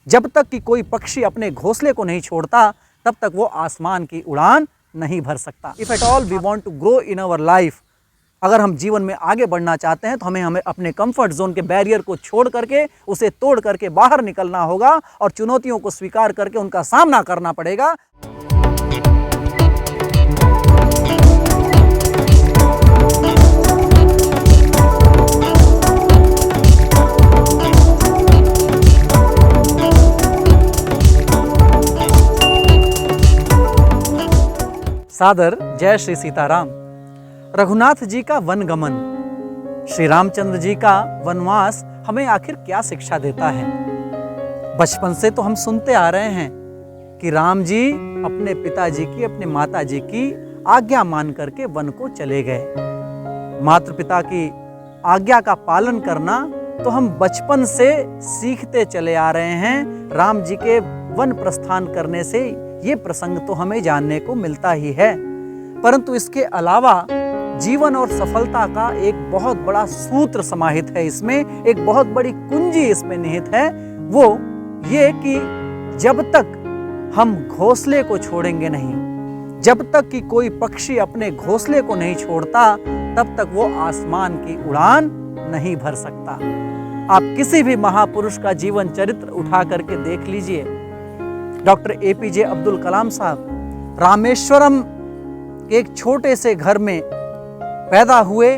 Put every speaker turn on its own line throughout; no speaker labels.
जब तक कि कोई पक्षी अपने घोंसले को नहीं छोड़ता, तब तक वो आसमान की उड़ान नहीं भर सकता। If at all we want to grow in our life, अगर हम जीवन में आगे बढ़ना चाहते हैं तो हमें अपने कंफर्ट जोन के बैरियर को छोड़ करके, उसे तोड़ करके बाहर निकलना होगा और चुनौतियों को स्वीकार करके उनका सामना करना पड़ेगा। सादर जय श्री सीताराम। रघुनाथ जी का वनगमन, श्री रामचंद्र जी का वनवास हमें आखिर क्या शिक्षा देता है? बचपन से तो हम सुनते आ रहे हैं कि राम जी अपने पिताजी की, अपने माता जी की आज्ञा मान करके वन को चले गए। माता पिता की आज्ञा का पालन करना तो हम बचपन से सीखते चले आ रहे हैं। राम जी के वन प्रस्थान करने से ये प्रसंग तो हमें जानने को मिलता ही है, परंतु इसके अलावा जीवन और सफलता का एक बहुत बड़ा सूत्र समाहित है इसमें, एक बहुत बड़ी कुंजी इसमें निहित है। वो ये कि जब तक हम घोंसले को छोड़ेंगे नहीं, जब तक कि कोई पक्षी अपने घोंसले को नहीं छोड़ता, तब तक वो आसमान की उड़ान नहीं भर सकता। आप किसी भी महापुरुष का जीवन चरित्र उठा करके देख लीजिए। डॉक्टर APJ अब्दुल कलाम साहब रामेश्वरम एक छोटे से घर में पैदा हुए,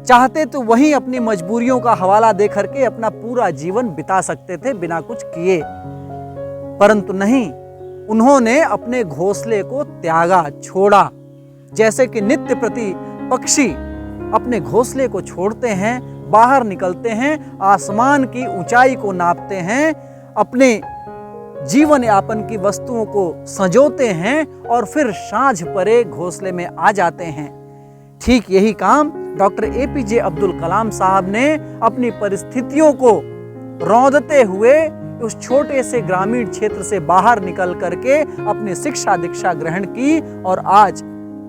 चाहते तो वहीं अपनी मजबूरियों का हवाला दे करके अपना पूरा जीवन बिता सकते थे बिना कुछ किए, परंतु नहीं, उन्होंने अपने घोंसले को त्यागा, छोड़ा। जैसे कि नित्य प्रति पक्षी अपने घोंसले को छोड़ते हैं, बाहर निकलते हैं, आसमान की ऊंचाई को नापते हैं, अपने जीवन यापन की वस्तुओं को संजोते हैं और फिर सांझ परे घोंसले में आ जाते हैं। ठीक यही काम डॉक्टर APJ अब्दुल कलाम साहब ने अपनी परिस्थितियों को रौंदते हुए उस छोटे से ग्रामीण क्षेत्र से बाहर निकल करके अपनी शिक्षा दीक्षा ग्रहण की और आज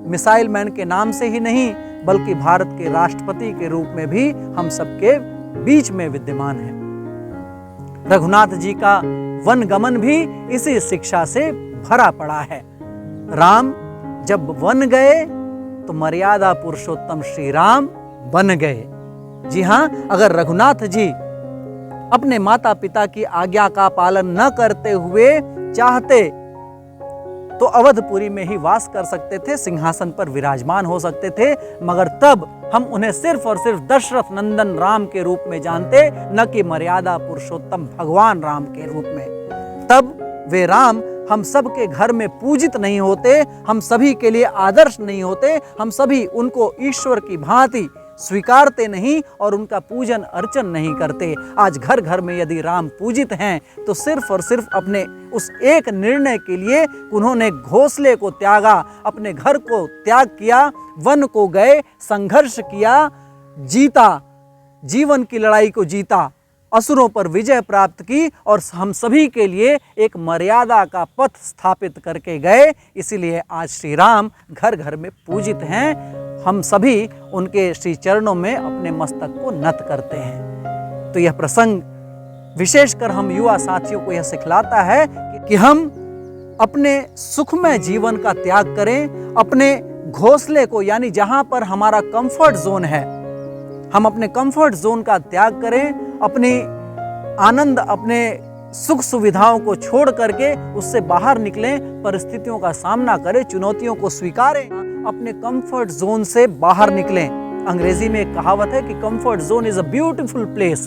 मिसाइल मैन के नाम से ही नहीं बल्कि भारत के राष्ट्रपति के रूप में भी हम सबके बीच में विद्यमान हैं। रघुनाथ जी का वनगमन भी इसी शिक्षा से भरा पड़ा है। राम जब वन गए तो मर्यादा पुरुषोत्तम श्री राम बन गए। जी हां, अगर रघुनाथ जी अपने माता पिता की आज्ञा का पालन न करते हुए चाहते तो अवधपुरी में ही वास कर सकते थे, सिंहासन पर विराजमान हो सकते थे, मगर तब हम उन्हें सिर्फ और सिर्फ दशरथ नंदन राम के रूप में जानते, न कि मर्यादा पुरुषोत्तम भगवान राम के रूप में। तब वे राम हम सब के घर में पूजित नहीं होते, हम सभी के लिए आदर्श नहीं होते, हम सभी उनको ईश्वर की भांति स्वीकारते नहीं और उनका पूजन अर्चन नहीं करते। आज घर घर में यदि राम पूजित हैं तो सिर्फ और सिर्फ अपने उस एक निर्णय के लिए उन्होंने घोंसले को त्यागा, अपने घर को त्याग किया, वन को गए, संघर्ष किया, जीता, जीवन की लड़ाई को जीता, असुरों पर विजय प्राप्त की और हम सभी के लिए एक मर्यादा का पथ स्थापित करके गए। इसीलिए आज श्री राम घर घर में पूजित हैं। हम सभी उनके श्री चरणों में अपने मस्तक को नत करते हैं। तो यह प्रसंग विशेषकर हम युवा साथियों को यह सिखलाता है कि हम अपने सुखमय जीवन का त्याग करें, अपने घोंसले को यानी जहां पर हमारा कंफर्ट जोन है, हम अपने कंफर्ट जोन का त्याग करें, अपनी आनंद, अपने सुख सुविधाओं को छोड़ करके उससे बाहर निकलें, परिस्थितियों का सामना करें, चुनौतियों को स्वीकारें, अपने कंफर्ट जोन से बाहर निकलें। अंग्रेजी में एक कहावत है कि comfort zone is a beautiful place.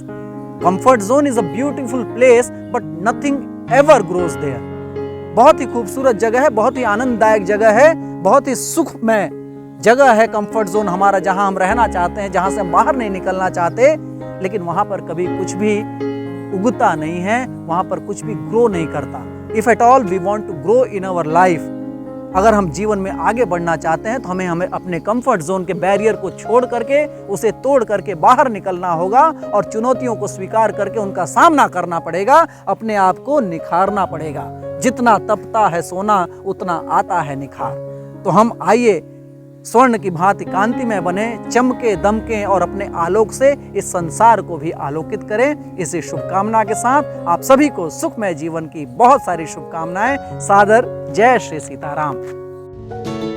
Comfort zone is a beautiful place but nothing ever grows there. बहुत ही खूबसूरत जगह है, बहुत ही आनंददायक जगह है, बहुत ही सुखमय जगह है कंफर्ट जोन हमारा, जहां हम रहना चाहते हैं, जहां से हम बाहर नहीं निकलना चाहते, लेकिन वहां पर कभी कुछ भी उगता नहीं है, वहां पर कुछ भी ग्रो नहीं करता। If at all we want to grow in our life, अगर हम जीवन में आगे बढ़ना चाहते हैं तो हमें अपने कंफर्ट जोन के बैरियर को छोड़ करके, उसे तोड़ करके बाहर निकलना होगा और चुनौतियों को स्वीकार करके उनका सामना करना पड़ेगा, अपने आप को निखारना पड़ेगा। जितना तपता है सोना उतना आता है निखार। तो हम आइए स्वर्ण की भांति कांतिमय बने, चमके दमके और अपने आलोक से इस संसार को भी आलोकित करें। इसी शुभकामना के साथ आप सभी को सुखमय जीवन की बहुत सारी शुभकामनाएं। सादर जय श्री सीताराम।